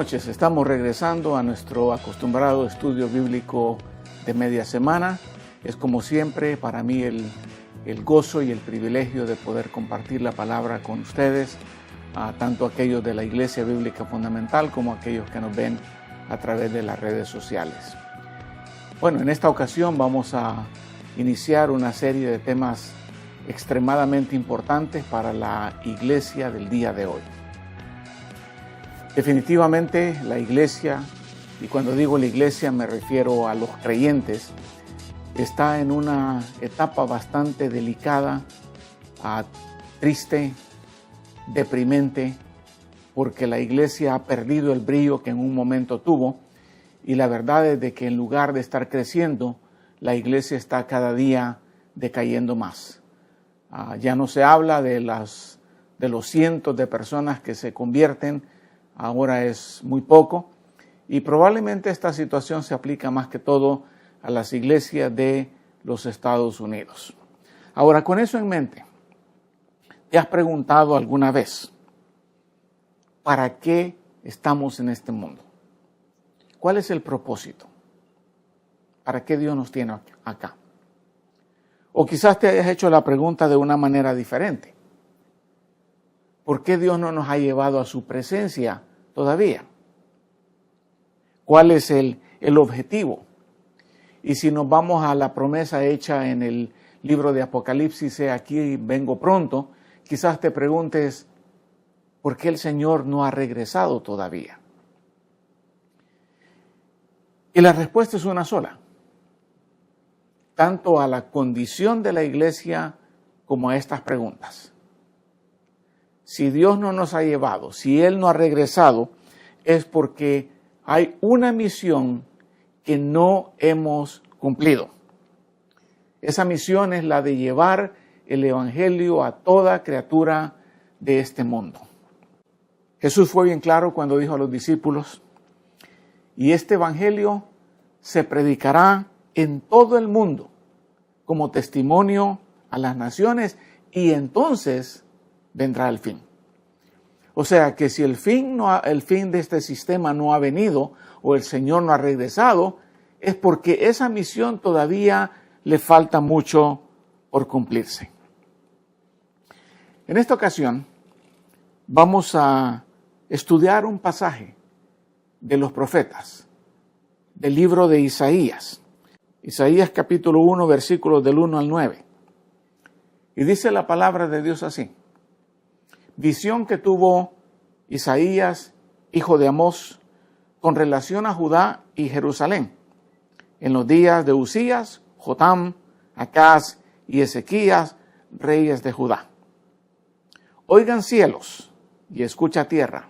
noches, estamos regresando a nuestro acostumbrado estudio bíblico de media semana. Es como siempre para mí el gozo y el privilegio de poder compartir la palabra con ustedes, tanto aquellos de la Iglesia Bíblica Fundamental como aquellos que nos ven a través de las redes sociales. Bueno, en esta ocasión vamos a iniciar una serie de temas extremadamente importantes para la iglesia del día de hoy. Definitivamente la iglesia, y cuando digo la iglesia me refiero a los creyentes, está en una etapa bastante delicada, triste, deprimente, porque la iglesia ha perdido el brillo que en un momento tuvo, y la verdad es de que en lugar de estar creciendo, la iglesia está cada día decayendo más. Ya no se habla de los cientos de personas que se convierten, ahora es muy poco, y probablemente esta situación se aplica más que todo a las iglesias de los Estados Unidos. Ahora, con eso en mente, ¿te has preguntado alguna vez para qué estamos en este mundo? ¿Cuál es el propósito? ¿Para qué Dios nos tiene acá? O quizás te hayas hecho la pregunta de una manera diferente. ¿Por qué Dios no nos ha llevado a su presencia todavía? ¿Cuál es el objetivo? Y si nos vamos a la promesa hecha en el libro de Apocalipsis, aquí vengo pronto, quizás te preguntes, ¿por qué el Señor no ha regresado todavía? Y la respuesta es una sola. Tanto a la condición de la iglesia como a estas preguntas. Si Dios no nos ha llevado, si Él no ha regresado, es porque hay una misión que no hemos cumplido. Esa misión es la de llevar el evangelio a toda criatura de este mundo. Jesús fue bien claro cuando dijo a los discípulos, y este evangelio se predicará en todo el mundo como testimonio a las naciones y entonces vendrá el fin. O sea que si el fin de este sistema no ha venido o el Señor no ha regresado, es porque esa misión todavía le falta mucho por cumplirse. En esta ocasión vamos a estudiar un pasaje de los profetas, del libro de Isaías. Isaías capítulo 1, versículos del 1 al 9. Y dice la palabra de Dios así. Visión que tuvo Isaías, hijo de Amós, con relación a Judá y Jerusalén, en los días de Usías, Jotam, Acaz y Ezequías, reyes de Judá. Oigan cielos y escucha tierra,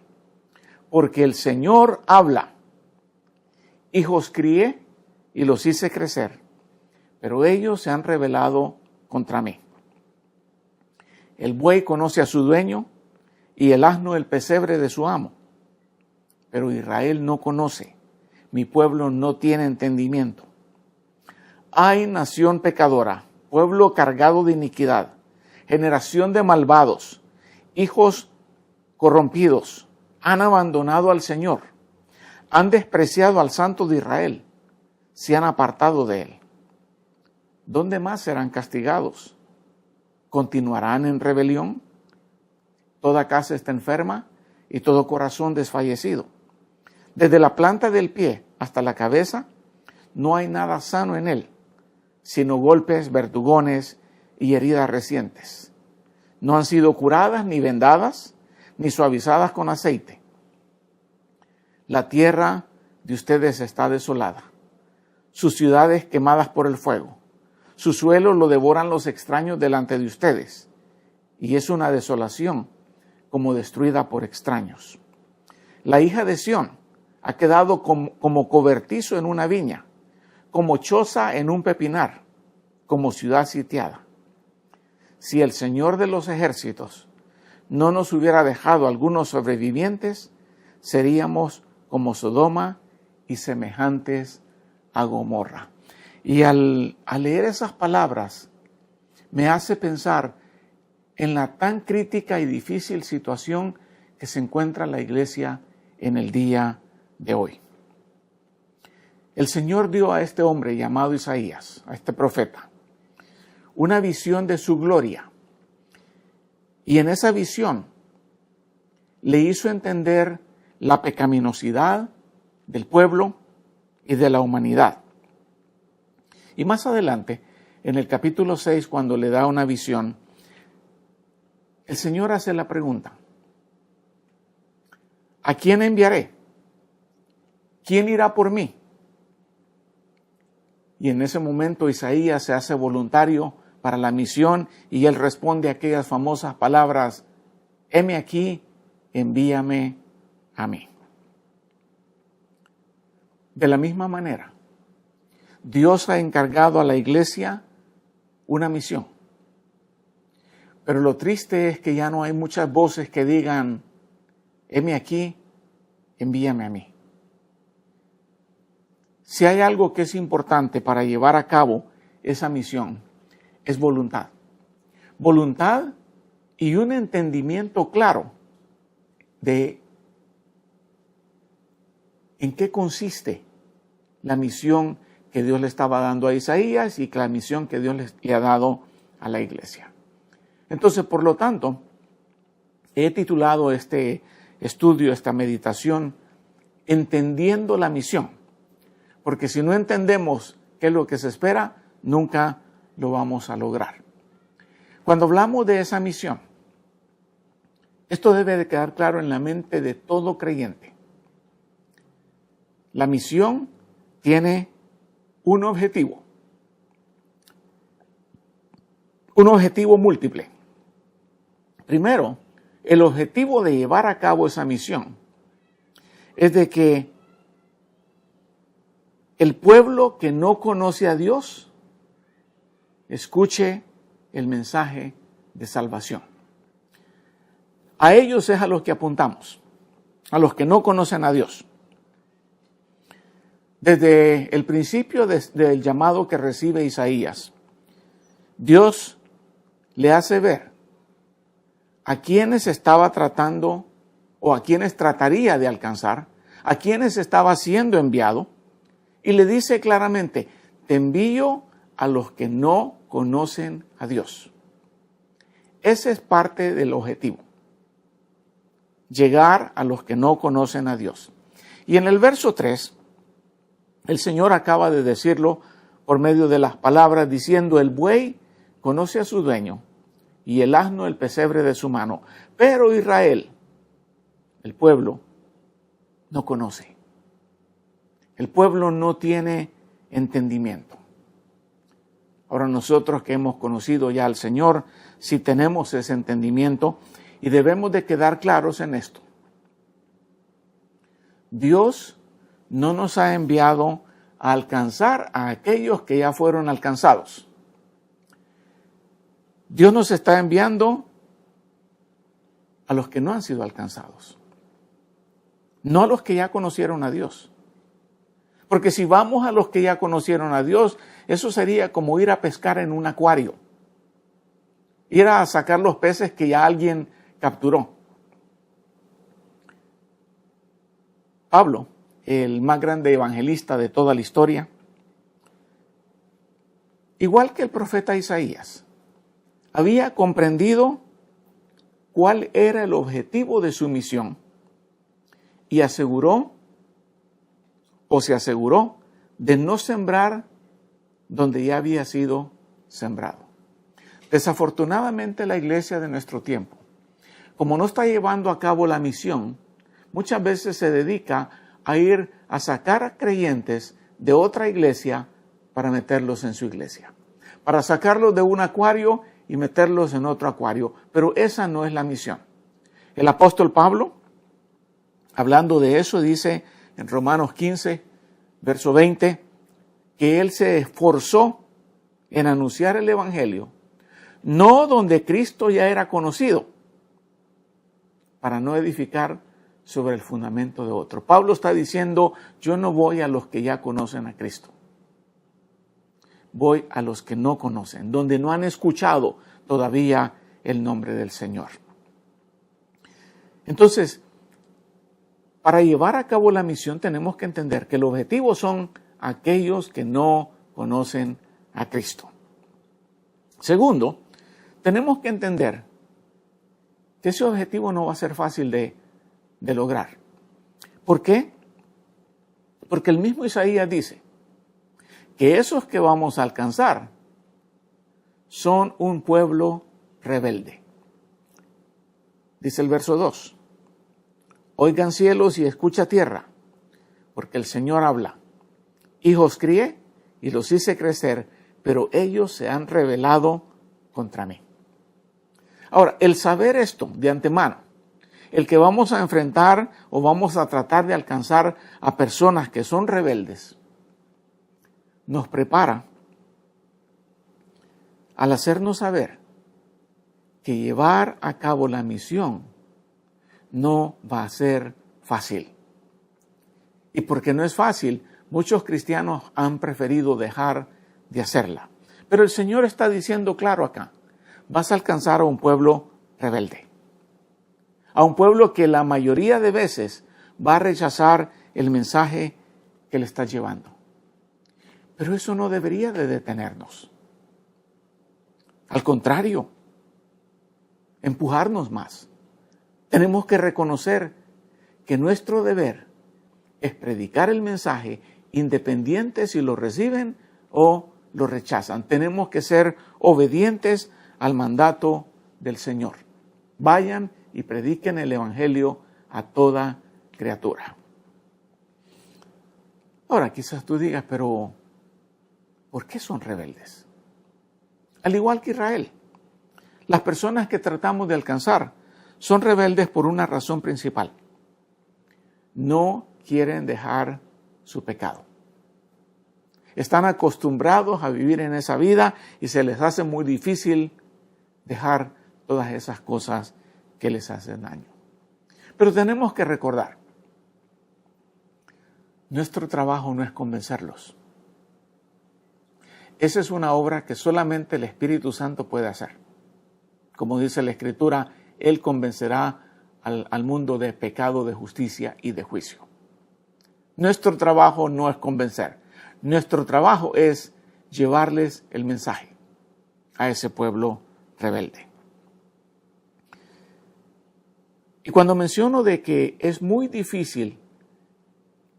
porque el Señor habla. Hijos crié y los hice crecer, pero ellos se han rebelado contra mí. El buey conoce a su dueño y el asno el pesebre de su amo, pero Israel no conoce, mi pueblo no tiene entendimiento. Ay, nación pecadora, pueblo cargado de iniquidad, generación de malvados, hijos corrompidos, han abandonado al Señor, han despreciado al Santo de Israel, se han apartado de él. ¿Dónde más serán castigados? ¿Continuarán en rebelión? Toda casa está enferma y todo corazón desfallecido. Desde la planta del pie hasta la cabeza no hay nada sano en él, sino golpes, verdugones y heridas recientes. No han sido curadas ni vendadas, ni suavizadas con aceite. La tierra de ustedes está desolada, sus ciudades quemadas por el fuego. Su suelo lo devoran los extraños delante de ustedes, y es una desolación como destruida por extraños. La hija de Sión ha quedado como cobertizo en una viña, como choza en un pepinar, como ciudad sitiada. Si el Señor de los ejércitos no nos hubiera dejado algunos sobrevivientes, seríamos como Sodoma y semejantes a Gomorra. Y al leer esas palabras me hace pensar en la tan crítica y difícil situación que se encuentra la iglesia en el día de hoy. El Señor dio a este hombre llamado Isaías, a este profeta, una visión de su gloria. Y en esa visión le hizo entender la pecaminosidad del pueblo y de la humanidad. Y más adelante, en el capítulo 6, cuando le da una visión, el Señor hace la pregunta: ¿a quién enviaré? ¿Quién irá por mí? Y en ese momento Isaías se hace voluntario para la misión y él responde aquellas famosas palabras: heme aquí, envíame a mí. De la misma manera, Dios ha encargado a la iglesia una misión. Pero lo triste es que ya no hay muchas voces que digan: heme aquí, envíame a mí. Si hay algo que es importante para llevar a cabo esa misión, es voluntad. Voluntad y un entendimiento claro de en qué consiste la misión que Dios le estaba dando a Isaías y la misión que Dios le ha dado a la iglesia. Entonces, por lo tanto, he titulado este estudio, esta meditación, Entendiendo la misión. Porque si no entendemos qué es lo que se espera, nunca lo vamos a lograr. Cuando hablamos de esa misión, esto debe de quedar claro en la mente de todo creyente. La misión tiene un objetivo múltiple. Primero, el objetivo de llevar a cabo esa misión es de que el pueblo que no conoce a Dios escuche el mensaje de salvación. A ellos es a los que apuntamos, a los que no conocen a Dios. Desde el principio del llamado que recibe Isaías, Dios le hace ver a quienes estaba tratando o a quienes trataría de alcanzar, a quienes estaba siendo enviado, y le dice claramente: te envío a los que no conocen a Dios. Ese es parte del objetivo, llegar a los que no conocen a Dios. Y en el verso 3, el Señor acaba de decirlo por medio de las palabras diciendo: el buey conoce a su dueño y el asno el pesebre de su mano, pero Israel, el pueblo, no conoce. El pueblo no tiene entendimiento. Ahora nosotros que hemos conocido ya al Señor, sí tenemos ese entendimiento y debemos de quedar claros en esto. Dios no nos ha enviado a alcanzar a aquellos que ya fueron alcanzados. Dios nos está enviando a los que no han sido alcanzados, no a los que ya conocieron a Dios. Porque si vamos a los que ya conocieron a Dios, eso sería como ir a pescar en un acuario, ir a sacar los peces que ya alguien capturó. Pablo, el más grande evangelista de toda la historia, igual que el profeta Isaías, había comprendido cuál era el objetivo de su misión y se aseguró de no sembrar donde ya había sido sembrado. Desafortunadamente, la iglesia de nuestro tiempo, como no está llevando a cabo la misión, muchas veces se dedica a ir a sacar a creyentes de otra iglesia para meterlos en su iglesia, para sacarlos de un acuario y meterlos en otro acuario, pero esa no es la misión. El apóstol Pablo, hablando de eso, dice en Romanos 15, verso 20, que él se esforzó en anunciar el evangelio, no donde Cristo ya era conocido, para no edificar sobre el fundamento de otro. Pablo está diciendo: yo no voy a los que ya conocen a Cristo, voy a los que no conocen, donde no han escuchado todavía el nombre del Señor. Entonces, para llevar a cabo la misión tenemos que entender que el objetivo son aquellos que no conocen a Cristo. Segundo, tenemos que entender que ese objetivo no va a ser fácil de lograr. ¿Por qué? Porque el mismo Isaías dice que esos que vamos a alcanzar son un pueblo rebelde. Dice el verso 2, oigan cielos y escucha tierra, porque el Señor habla. Hijos crié y los hice crecer, pero ellos se han rebelado contra mí. Ahora, el saber esto de antemano, el que vamos a enfrentar o vamos a tratar de alcanzar a personas que son rebeldes, nos prepara al hacernos saber que llevar a cabo la misión no va a ser fácil. Y porque no es fácil, muchos cristianos han preferido dejar de hacerla. Pero el Señor está diciendo claro acá, vas a alcanzar a un pueblo rebelde. A un pueblo que la mayoría de veces va a rechazar el mensaje que le estás llevando. Pero eso no debería de detenernos. Al contrario, empujarnos más. Tenemos que reconocer que nuestro deber es predicar el mensaje independiente si lo reciben o lo rechazan. Tenemos que ser obedientes al mandato del Señor. Vayan y prediquen el Evangelio a toda criatura. Ahora, quizás tú digas, pero ¿por qué son rebeldes? Al igual que Israel, las personas que tratamos de alcanzar son rebeldes por una razón principal. No quieren dejar su pecado. Están acostumbrados a vivir en esa vida y se les hace muy difícil dejar todas esas cosas que les hacen daño. Pero tenemos que recordar, nuestro trabajo no es convencerlos. Esa es una obra que solamente el Espíritu Santo puede hacer. Como dice la Escritura, Él convencerá al mundo de pecado, de justicia y de juicio. Nuestro trabajo no es convencer. Nuestro trabajo es llevarles el mensaje a ese pueblo rebelde. Y cuando menciono de que es muy difícil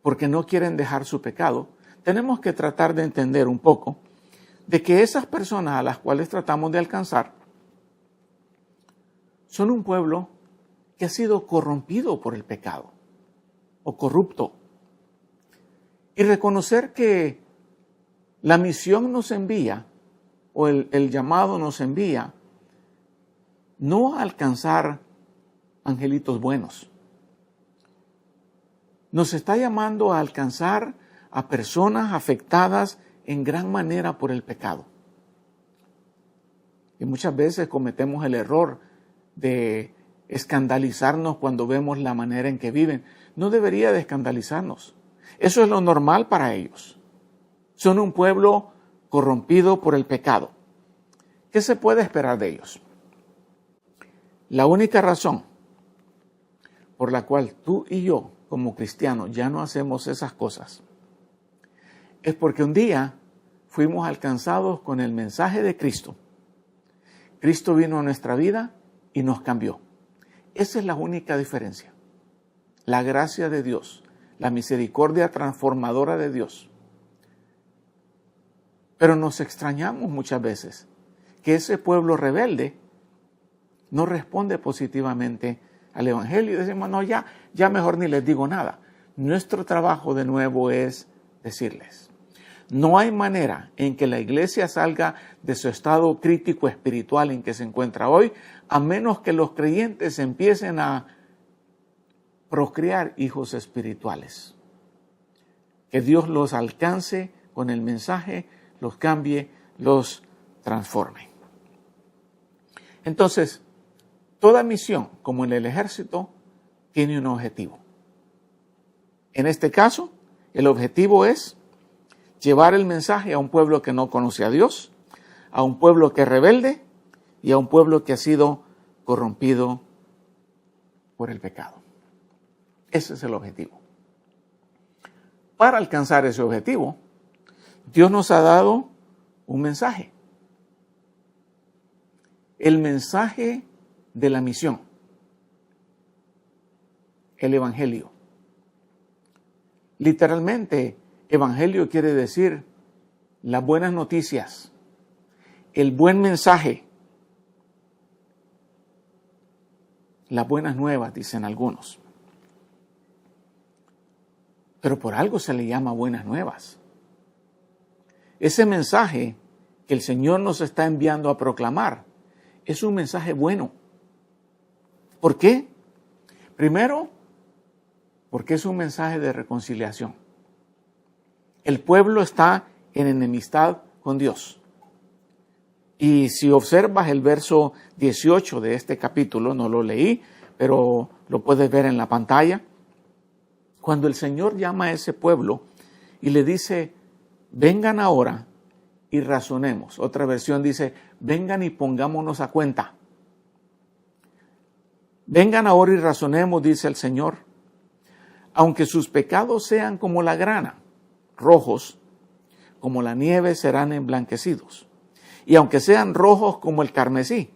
porque no quieren dejar su pecado, tenemos que tratar de entender un poco de que esas personas a las cuales tratamos de alcanzar son un pueblo que ha sido corrompido por el pecado o corrupto. Y reconocer que la misión nos envía o el llamado nos envía no a alcanzar angelitos buenos. Nos está llamando a alcanzar a personas afectadas en gran manera por el pecado. Y muchas veces cometemos el error de escandalizarnos cuando vemos la manera en que viven. No debería de escandalizarnos. Eso es lo normal para ellos. Son un pueblo corrompido por el pecado. ¿Qué se puede esperar de ellos? La única razón por la cual tú y yo, como cristianos, ya no hacemos esas cosas, es porque un día fuimos alcanzados con el mensaje de Cristo. Cristo vino a nuestra vida y nos cambió. Esa es la única diferencia. La gracia de Dios, la misericordia transformadora de Dios. Pero nos extrañamos muchas veces que ese pueblo rebelde no responde positivamente al Evangelio y decimos, no, ya mejor ni les digo nada. Nuestro trabajo de nuevo es decirles. No hay manera en que la iglesia salga de su estado crítico espiritual en que se encuentra hoy, a menos que los creyentes empiecen a procrear hijos espirituales. Que Dios los alcance con el mensaje, los cambie, los transforme. Entonces, toda misión, como en el ejército, tiene un objetivo. En este caso, el objetivo es llevar el mensaje a un pueblo que no conoce a Dios, a un pueblo que es rebelde y a un pueblo que ha sido corrompido por el pecado. Ese es el objetivo. Para alcanzar ese objetivo, Dios nos ha dado un mensaje. El mensaje de la misión. El Evangelio. Literalmente, Evangelio quiere decir las buenas noticias, el buen mensaje, las buenas nuevas, dicen algunos. Pero por algo se le llama buenas nuevas. Ese mensaje que el Señor nos está enviando a proclamar es un mensaje bueno. ¿Por qué? Primero, porque es un mensaje de reconciliación. El pueblo está en enemistad con Dios. Y si observas el verso 18 de este capítulo, no lo leí, pero lo puedes ver en la pantalla. Cuando el Señor llama a ese pueblo y le dice, vengan ahora y razonemos. Otra versión dice, vengan y pongámonos a cuenta. Vengan ahora y razonemos, dice el Señor. Aunque sus pecados sean como la grana, rojos, como la nieve serán emblanquecidos. Y aunque sean rojos como el carmesí,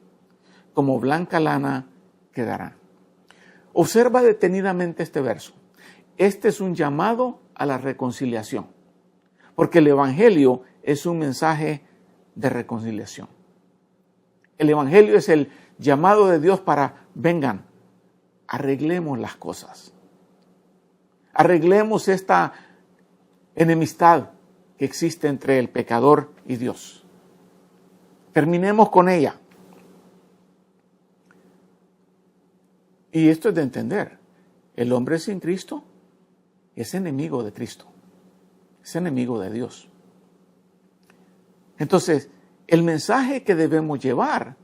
como blanca lana quedarán. Observa detenidamente este verso. Este es un llamado a la reconciliación, porque el Evangelio es un mensaje de reconciliación. El Evangelio es el llamado de Dios para, vengan, arreglemos las cosas. Arreglemos esta enemistad que existe entre el pecador y Dios. Terminemos con ella. Y esto es de entender. El hombre sin Cristo es enemigo de Cristo. Es enemigo de Dios. Entonces, el mensaje que debemos llevar,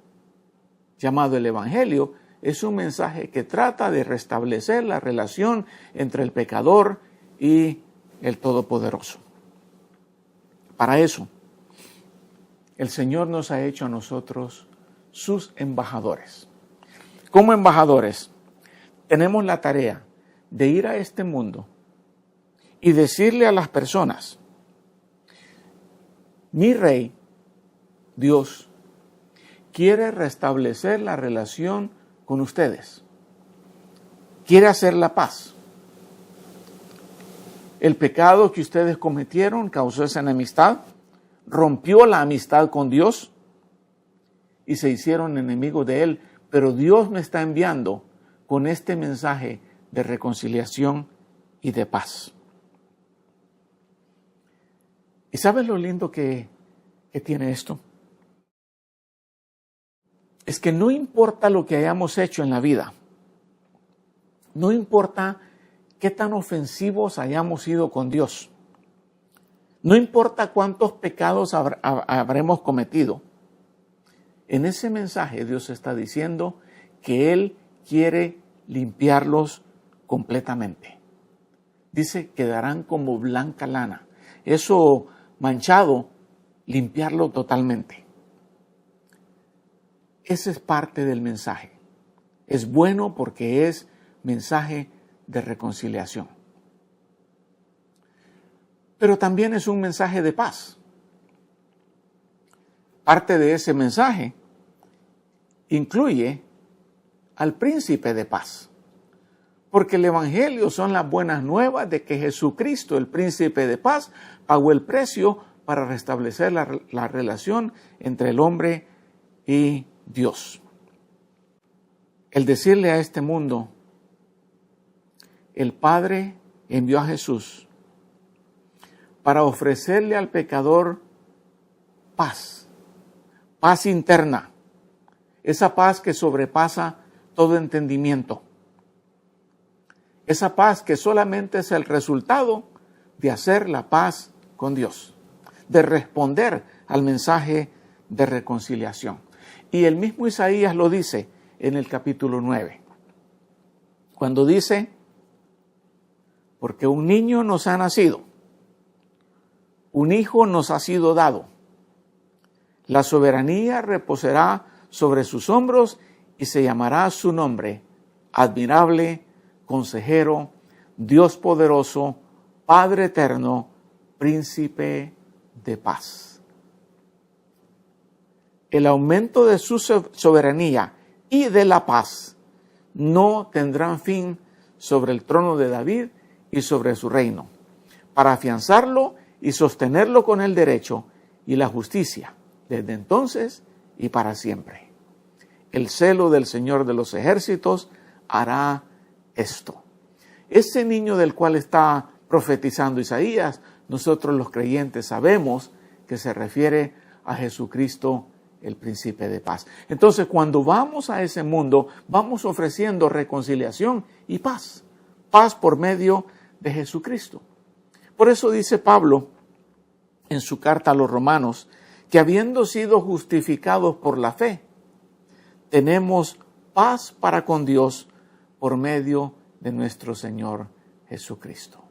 llamado el Evangelio, es un mensaje que trata de restablecer la relación entre el pecador y el Todopoderoso. Para eso, el Señor nos ha hecho a nosotros sus embajadores. Como embajadores, tenemos la tarea de ir a este mundo y decirle a las personas, mi Rey, Dios, quiere restablecer la relación con ustedes. Quiere hacer la paz. El pecado que ustedes cometieron causó esa enemistad, rompió la amistad con Dios y se hicieron enemigos de Él. Pero Dios me está enviando con este mensaje de reconciliación y de paz. ¿Y sabes lo lindo que tiene esto? Es que no importa lo que hayamos hecho en la vida, no importa qué tan ofensivos hayamos sido con Dios, no importa cuántos pecados habremos cometido, en ese mensaje Dios está diciendo que Él quiere limpiarlos completamente. Dice, quedarán como blanca lana. Eso manchado, limpiarlo totalmente. Ese es parte del mensaje. Es bueno porque es mensaje de reconciliación. Pero también es un mensaje de paz. Parte de ese mensaje incluye al príncipe de paz. Porque el Evangelio son las buenas nuevas de que Jesucristo, el príncipe de paz, pagó el precio para restablecer la relación entre el hombre y Dios. El decirle a este mundo, el Padre envió a Jesús para ofrecerle al pecador paz, paz interna, esa paz que sobrepasa todo entendimiento, esa paz que solamente es el resultado de hacer la paz con Dios, de responder al mensaje de reconciliación. Y el mismo Isaías lo dice en el capítulo 9, cuando dice, porque un niño nos ha nacido, un hijo nos ha sido dado, la soberanía reposará sobre sus hombros y se llamará su nombre, admirable, consejero, Dios poderoso, Padre eterno, príncipe de paz. El aumento de su soberanía y de la paz no tendrán fin sobre el trono de David y sobre su reino, para afianzarlo y sostenerlo con el derecho y la justicia, desde entonces y para siempre. El celo del Señor de los ejércitos hará esto. Ese niño del cual está profetizando Isaías, nosotros los creyentes sabemos que se refiere a Jesucristo, el príncipe de paz. Entonces, cuando vamos a ese mundo, vamos ofreciendo reconciliación y paz. Paz por medio de Jesucristo. Por eso dice Pablo en su carta a los Romanos, que habiendo sido justificados por la fe, tenemos paz para con Dios por medio de nuestro Señor Jesucristo.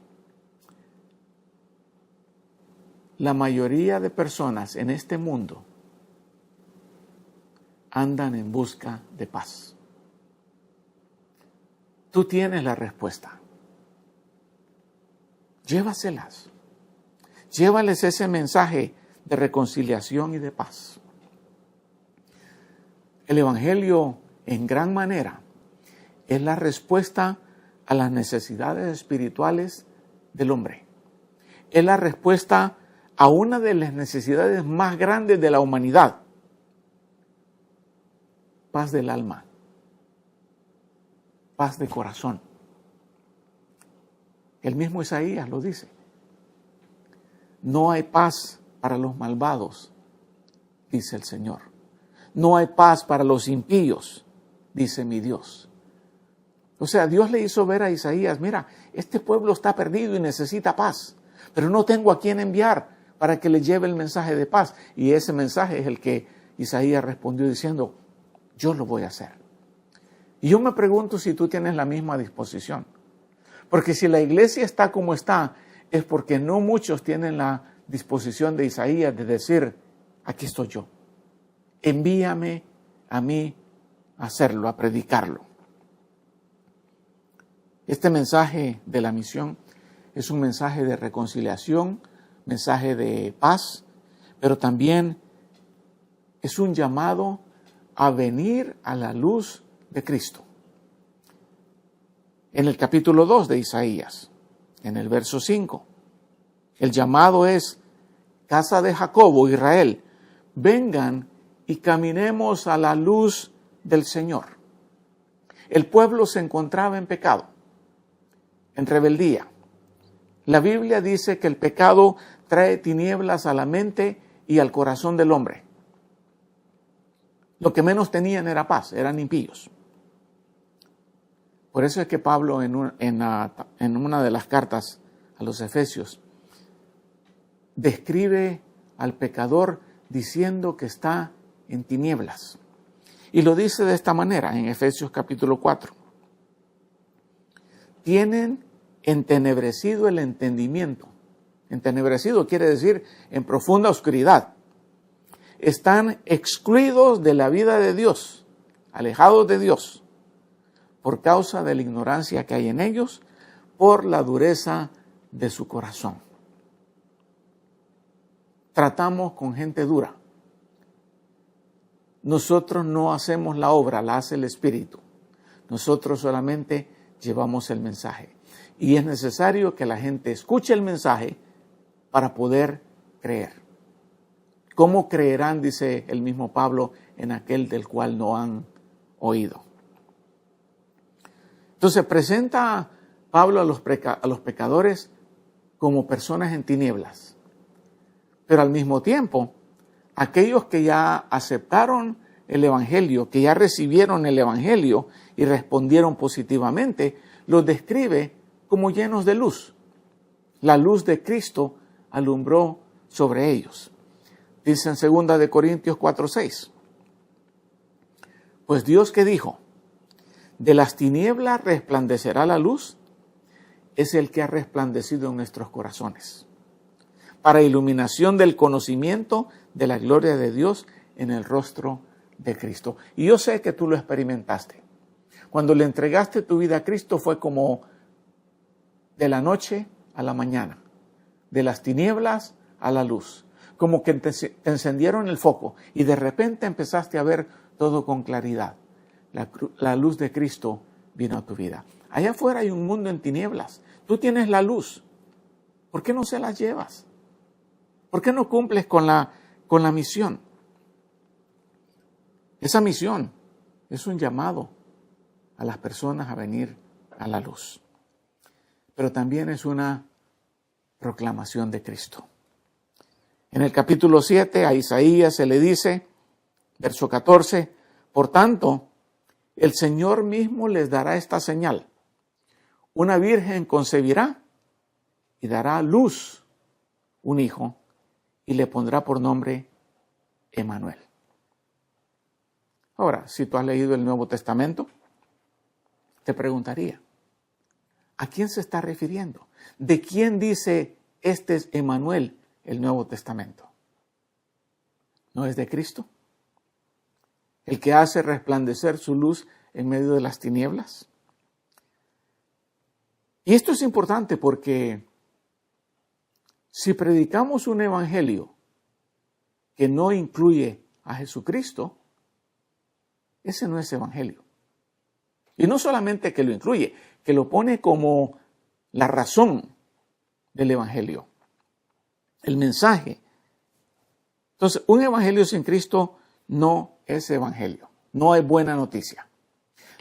La mayoría de personas en este mundo andan en busca de paz. Tú tienes la respuesta. Llévaselas. Llévales ese mensaje de reconciliación y de paz. El Evangelio, en gran manera, es la respuesta a las necesidades espirituales del hombre. Es la respuesta a una de las necesidades más grandes de la humanidad. Paz del alma. Paz de corazón. El mismo Isaías lo dice. No hay paz para los malvados, dice el Señor. No hay paz para los impíos, dice mi Dios. O sea, Dios le hizo ver a Isaías, mira, este pueblo está perdido y necesita paz, pero no tengo a quién enviar para que le lleve el mensaje de paz. Y ese mensaje es el que Isaías respondió diciendo, yo lo voy a hacer. Y yo me pregunto si tú tienes la misma disposición. Porque si la iglesia está como está, es porque no muchos tienen la disposición de Isaías de decir, aquí estoy yo. Envíame a mí a hacerlo, a predicarlo. Este mensaje de la misión es un mensaje de reconciliación, mensaje de paz, pero también es un llamado a venir a la luz de Cristo. En el capítulo 2 de Isaías, en el verso 5, el llamado es, casa de Jacobo, Israel, vengan y caminemos a la luz del Señor. El pueblo se encontraba en pecado, en rebeldía. La Biblia dice que el pecado trae tinieblas a la mente y al corazón del hombre. Lo que menos tenían era paz, eran impíos. Por eso es que Pablo en una de las cartas a los Efesios describe al pecador diciendo que está en tinieblas. Y lo dice de esta manera en Efesios capítulo 4. Tienen entenebrecido el entendimiento. Entenebrecido quiere decir en profunda oscuridad. Están excluidos de la vida de Dios, alejados de Dios, por causa de la ignorancia que hay en ellos, por la dureza de su corazón. Tratamos con gente dura. Nosotros no hacemos la obra, la hace el Espíritu. Nosotros solamente llevamos el mensaje. Y es necesario que la gente escuche el mensaje para poder creer. ¿Cómo creerán, dice el mismo Pablo, en aquel del cual no han oído? Entonces presenta Pablo a los pecadores como personas en tinieblas. Pero al mismo tiempo, aquellos que ya aceptaron el Evangelio, que ya recibieron el Evangelio y respondieron positivamente, los describe como llenos de luz. La luz de Cristo alumbró sobre ellos. Dice en 2 Corintios 4:6. Pues Dios que dijo, de las tinieblas resplandecerá la luz, es el que ha resplandecido en nuestros corazones, para iluminación del conocimiento de la gloria de Dios en el rostro de Cristo. Y yo sé que tú lo experimentaste. Cuando le entregaste tu vida a Cristo fue como de la noche a la mañana, de las tinieblas a la luz. Como que te encendieron el foco y de repente empezaste a ver todo con claridad. La luz de Cristo vino a tu vida. Allá afuera hay un mundo en tinieblas. Tú tienes la luz. ¿Por qué no se las llevas? ¿Por qué no cumples con la misión? Esa misión es un llamado a las personas a venir a la luz. Pero también es una proclamación de Cristo. En el capítulo 7 a Isaías se le dice, verso 14, por tanto, el Señor mismo les dará esta señal. Una virgen concebirá y dará a luz un hijo y le pondrá por nombre Emmanuel. Ahora, si tú has leído el Nuevo Testamento, te preguntaría, ¿a quién se está refiriendo? ¿De quién dice este es Emmanuel, el Nuevo Testamento? ¿No es de Cristo? ¿El que hace resplandecer su luz en medio de las tinieblas? Y esto es importante porque si predicamos un evangelio que no incluye a Jesucristo, ese no es evangelio. Y no solamente que lo incluye, que lo pone como la razón del evangelio, el mensaje. Entonces, un evangelio sin Cristo no es evangelio, no es buena noticia.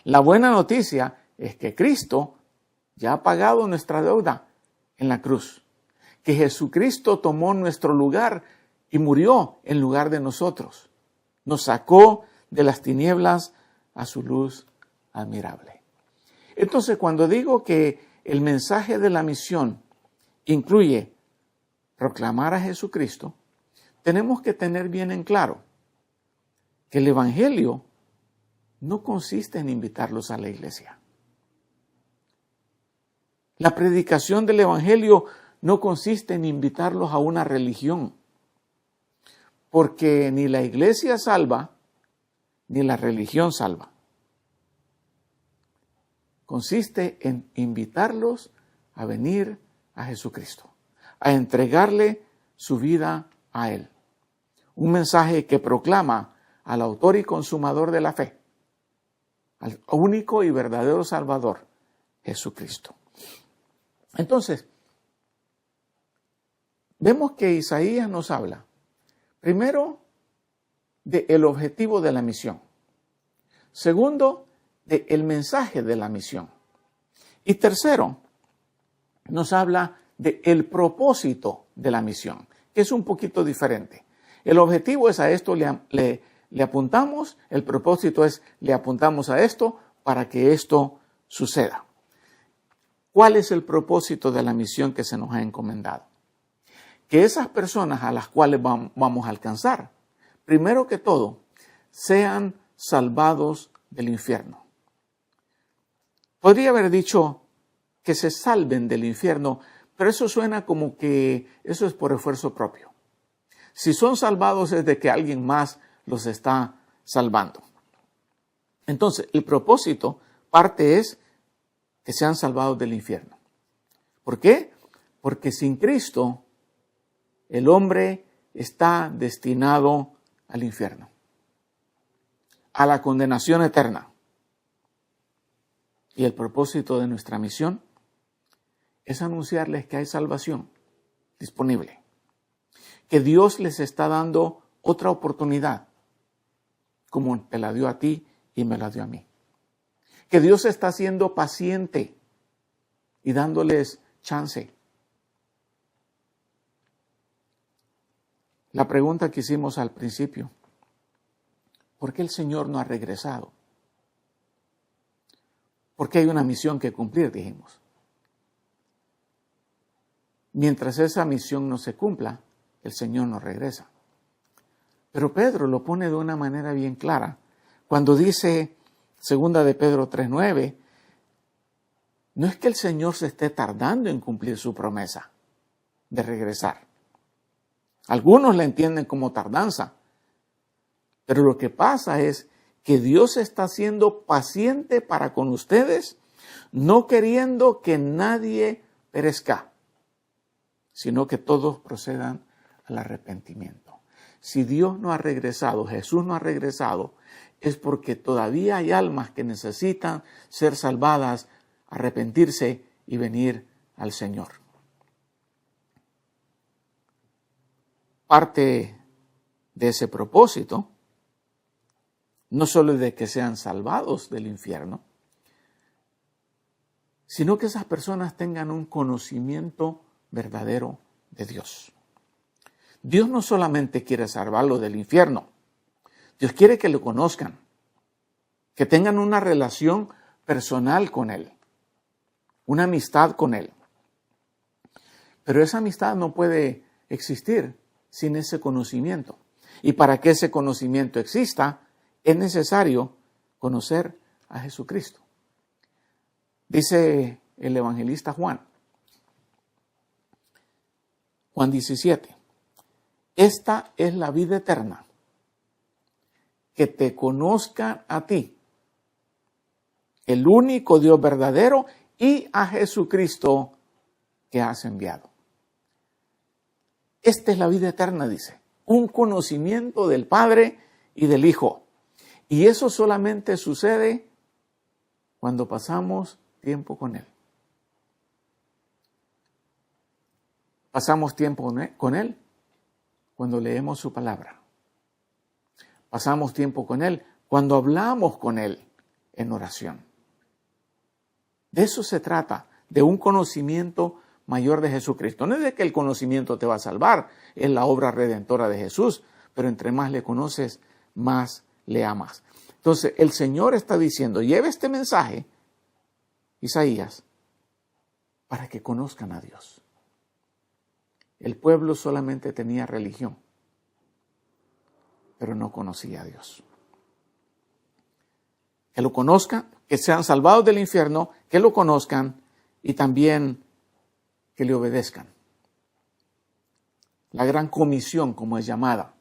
La buena noticia es que Cristo ya ha pagado nuestra deuda en la cruz, que Jesucristo tomó nuestro lugar y murió en lugar de nosotros. Nos sacó de las tinieblas a su luz admirable. Entonces, cuando digo que el mensaje de la misión incluye proclamar a Jesucristo, tenemos que tener bien en claro que el evangelio no consiste en invitarlos a la iglesia. La predicación del evangelio no consiste en invitarlos a una religión, porque ni la iglesia salva, ni la religión salva. Consiste en invitarlos a venir a Jesucristo, a entregarle su vida a Él. Un mensaje que proclama al autor y consumador de la fe, al único y verdadero Salvador, Jesucristo. Entonces, vemos que Isaías nos habla, primero, del objetivo de la misión. Segundo, del mensaje de la misión. Y tercero, nos habla del propósito de la misión, que es un poquito diferente. El objetivo es a esto le apuntamos, el propósito es le apuntamos a esto para que esto suceda. ¿Cuál es el propósito de la misión que se nos ha encomendado? Que esas personas a las cuales vamos a alcanzar, primero que todo, sean salvados del infierno. Podría haber dicho que se salven del infierno, pero eso suena como que eso es por esfuerzo propio. Si son salvados es de que alguien más los está salvando. Entonces, el propósito, parte es que sean salvados del infierno. ¿Por qué? Porque sin Cristo, el hombre está destinado al infierno, a la condenación eterna. Y el propósito de nuestra misión es anunciarles que hay salvación disponible, que Dios les está dando otra oportunidad, como te la dio a ti y me la dio a mí. Que Dios está siendo paciente y dándoles chance. La pregunta que hicimos al principio, ¿por qué el Señor no ha regresado? Porque hay una misión que cumplir, dijimos. Mientras esa misión no se cumpla, el Señor no regresa. Pero Pedro lo pone de una manera bien clara. Cuando dice, 2 de Pedro 3:9, no es que el Señor se esté tardando en cumplir su promesa de regresar. Algunos la entienden como tardanza, pero lo que pasa es que Dios está siendo paciente para con ustedes, no queriendo que nadie perezca, sino que todos procedan al arrepentimiento. Si Dios no ha regresado, Jesús no ha regresado, es porque todavía hay almas que necesitan ser salvadas, arrepentirse y venir al Señor. Parte de ese propósito, no solo de que sean salvados del infierno, sino que esas personas tengan un conocimiento verdadero de Dios. Dios no solamente quiere salvarlos del infierno, Dios quiere que lo conozcan, que tengan una relación personal con Él, una amistad con Él. Pero esa amistad no puede existir sin ese conocimiento. Y para que ese conocimiento exista, es necesario conocer a Jesucristo. Dice el evangelista Juan 17, esta es la vida eterna, que te conozcan a ti, el único Dios verdadero, y a Jesucristo que has enviado. Esta es la vida eterna, dice, un conocimiento del Padre y del Hijo. Y eso solamente sucede cuando pasamos tiempo con Él. Pasamos tiempo con Él cuando leemos su palabra. Pasamos tiempo con Él cuando hablamos con Él en oración. De eso se trata, de un conocimiento mayor de Jesucristo. No es de que el conocimiento te va a salvar, es la obra redentora de Jesús, pero entre más le conoces, más le amas. Entonces, el Señor está diciendo, lleve este mensaje, Isaías, para que conozcan a Dios. El pueblo solamente tenía religión, pero no conocía a Dios. Que lo conozcan, que sean salvados del infierno, que lo conozcan y también que le obedezcan. La gran comisión, como es llamada.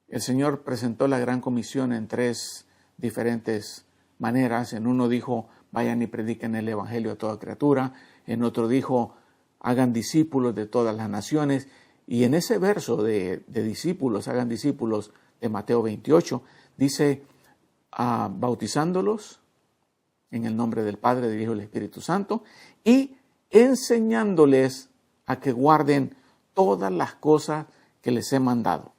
El Señor presentó la gran comisión en 3 diferentes maneras. En uno dijo, vayan y prediquen el evangelio a toda criatura. En otro dijo, hagan discípulos de todas las naciones. Y en ese verso de discípulos, hagan discípulos de Mateo 28, dice, bautizándolos en el nombre del Padre, del Hijo y del Espíritu Santo, y enseñándoles a que guarden todas las cosas que les he mandado.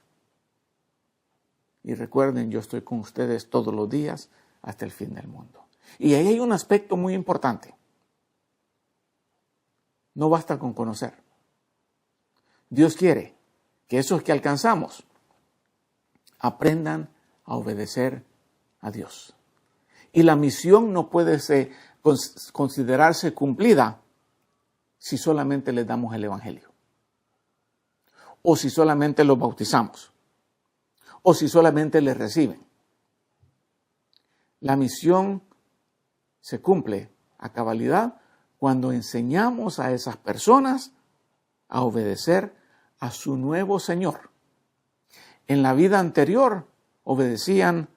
Y recuerden, yo estoy con ustedes todos los días hasta el fin del mundo. Y ahí hay un aspecto muy importante. No basta con conocer. Dios quiere que esos que alcanzamos aprendan a obedecer a Dios. Y la misión no puede considerarse cumplida si solamente les damos el evangelio. O si solamente los bautizamos. O si solamente les reciben. La misión se cumple a cabalidad cuando enseñamos a esas personas a obedecer a su nuevo Señor. En la vida anterior obedecían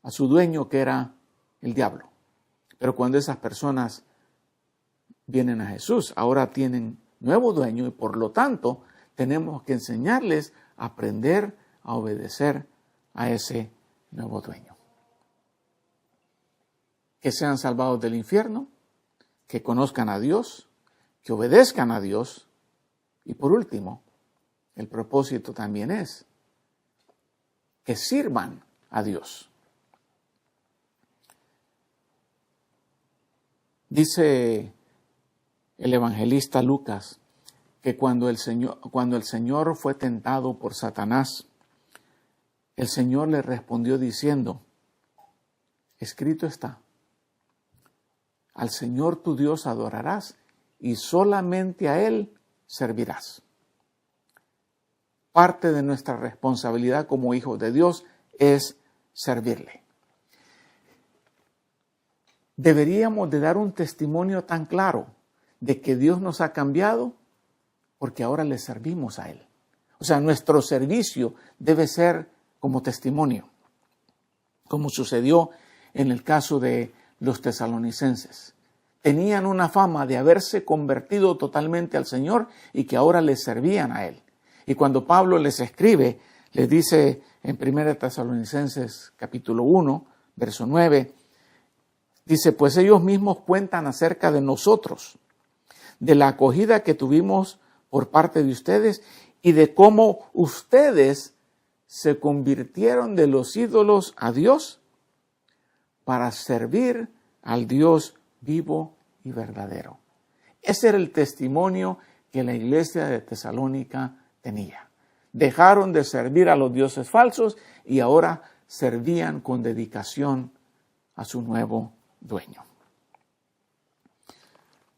a su dueño, que era el diablo. Pero cuando esas personas vienen a Jesús, ahora tienen nuevo dueño y por lo tanto tenemos que enseñarles a aprender a obedecer a ese nuevo dueño. Que sean salvados del infierno, que conozcan a Dios, que obedezcan a Dios y por último, el propósito también es que sirvan a Dios. Dice el evangelista Lucas que cuando el Señor fue tentado por Satanás, el Señor le respondió diciendo, escrito está, al Señor tu Dios adorarás y solamente a Él servirás. Parte de nuestra responsabilidad como hijos de Dios es servirle. Deberíamos de dar un testimonio tan claro de que Dios nos ha cambiado porque ahora le servimos a Él. O sea, nuestro servicio debe ser como testimonio, como sucedió en el caso de los tesalonicenses. tenían una fama de haberse convertido totalmente al Señor y que ahora les servían a Él. Y cuando Pablo les escribe, les dice en 1 Tesalonicenses capítulo 1, verso 9, dice, pues ellos mismos cuentan acerca de nosotros, de la acogida que tuvimos por parte de ustedes y de cómo ustedes se convirtieron de los ídolos a Dios para servir al Dios vivo y verdadero. Ese era el testimonio que la iglesia de Tesalónica tenía. Dejaron de servir a los dioses falsos y ahora servían con dedicación a su nuevo dueño.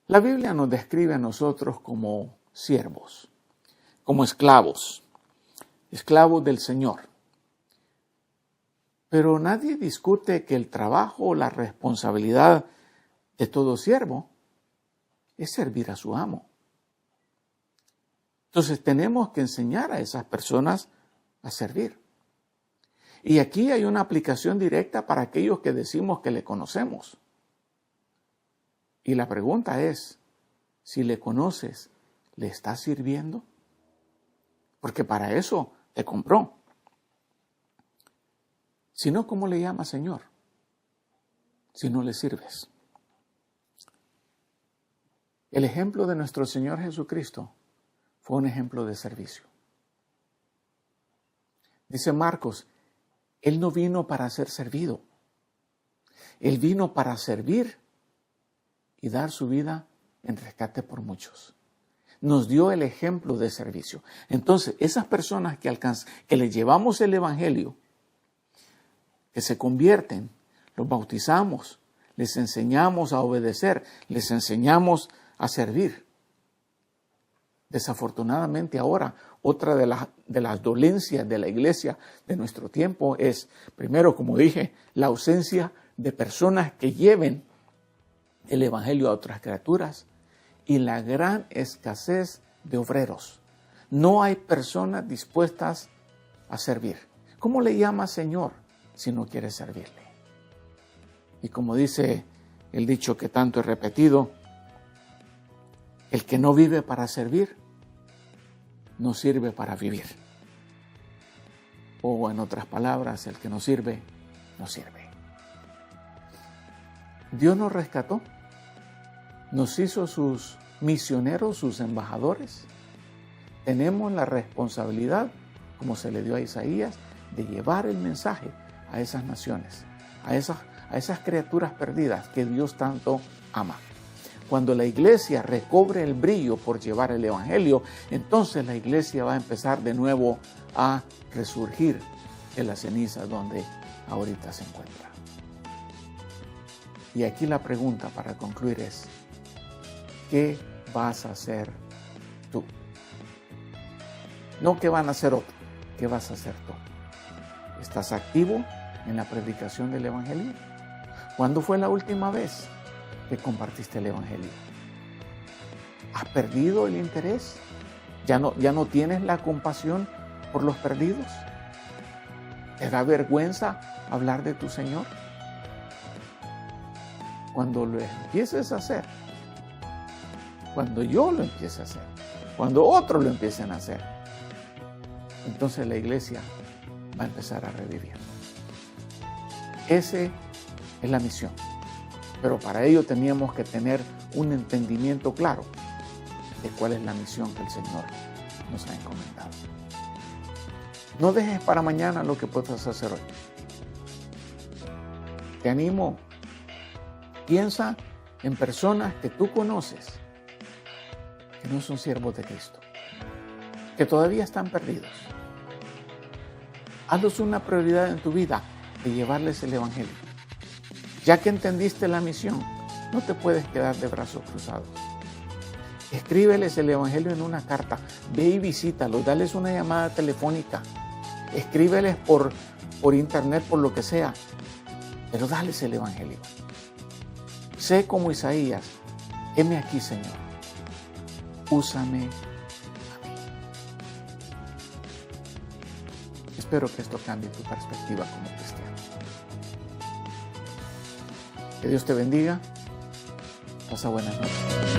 La Biblia nos describe a nosotros como siervos, como esclavos del Señor. Pero nadie discute que el trabajo o la responsabilidad de todo siervo es servir a su amo. Entonces tenemos que enseñar a esas personas a servir. Y aquí hay una aplicación directa para aquellos que decimos que le conocemos. Y la pregunta es, si le conoces, ¿le estás sirviendo? Porque para eso te compró. Si no, ¿cómo le llamas Señor? Si no le sirves. El ejemplo de nuestro Señor Jesucristo fue un ejemplo de servicio. Dice Marcos, Él no vino para ser servido. Él vino para servir y dar su vida en rescate por muchos. Nos dio el ejemplo de servicio. Entonces, esas personas que les llevamos el Evangelio, que se convierten, los bautizamos, les enseñamos a obedecer, les enseñamos a servir. Desafortunadamente ahora, otra de las dolencias de la iglesia de nuestro tiempo es, primero, como dije, la ausencia de personas que lleven el Evangelio a otras criaturas y la gran escasez de obreros. No hay personas dispuestas a servir. ¿Cómo le llama Señor si no quiere servirle? Y como dice el dicho que tanto he repetido, el que no vive para servir, no sirve para vivir. O en otras palabras, el que no sirve, no sirve. Dios nos rescató, nos hizo sus misioneros, sus embajadores. Tenemos la responsabilidad, como se le dio a Isaías, de llevar el mensaje a esas naciones, a esas criaturas perdidas que Dios tanto ama. Cuando la iglesia recobre el brillo por llevar el Evangelio, entonces la iglesia va a empezar de nuevo a resurgir de las cenizas donde ahorita se encuentra. Y aquí la pregunta para concluir es, ¿qué vas a hacer tú? No qué van a hacer otros, ¿qué vas a hacer tú? ¿Estás activo en la predicación del Evangelio? ¿Cuándo fue la última vez que compartiste el Evangelio? ¿Has perdido el interés? ¿Ya no tienes la compasión por los perdidos? ¿Te da vergüenza hablar de tu Señor? Cuando lo empieces a hacer, cuando yo lo empiece a hacer, cuando otros lo empiecen a hacer, entonces la iglesia va a empezar a revivir. Esa es la misión. Pero para ello teníamos que tener un entendimiento claro de cuál es la misión que el Señor nos ha encomendado. No dejes para mañana lo que puedas hacer hoy. Te animo, piensa en personas que tú conoces que no son siervos de Cristo, que todavía están perdidos. Hazlos una prioridad en tu vida de llevarles el Evangelio. Ya que entendiste la misión, no te puedes quedar de brazos cruzados. Escríbeles el Evangelio en una carta, ve y visítalos, dales una llamada telefónica, escríbeles por internet, por lo que sea, pero dales el Evangelio. Sé como Isaías, heme aquí, Señor, úsame a mí. Espero que esto cambie tu perspectiva como cristiano. Que Dios te bendiga. Pasa buenas noches.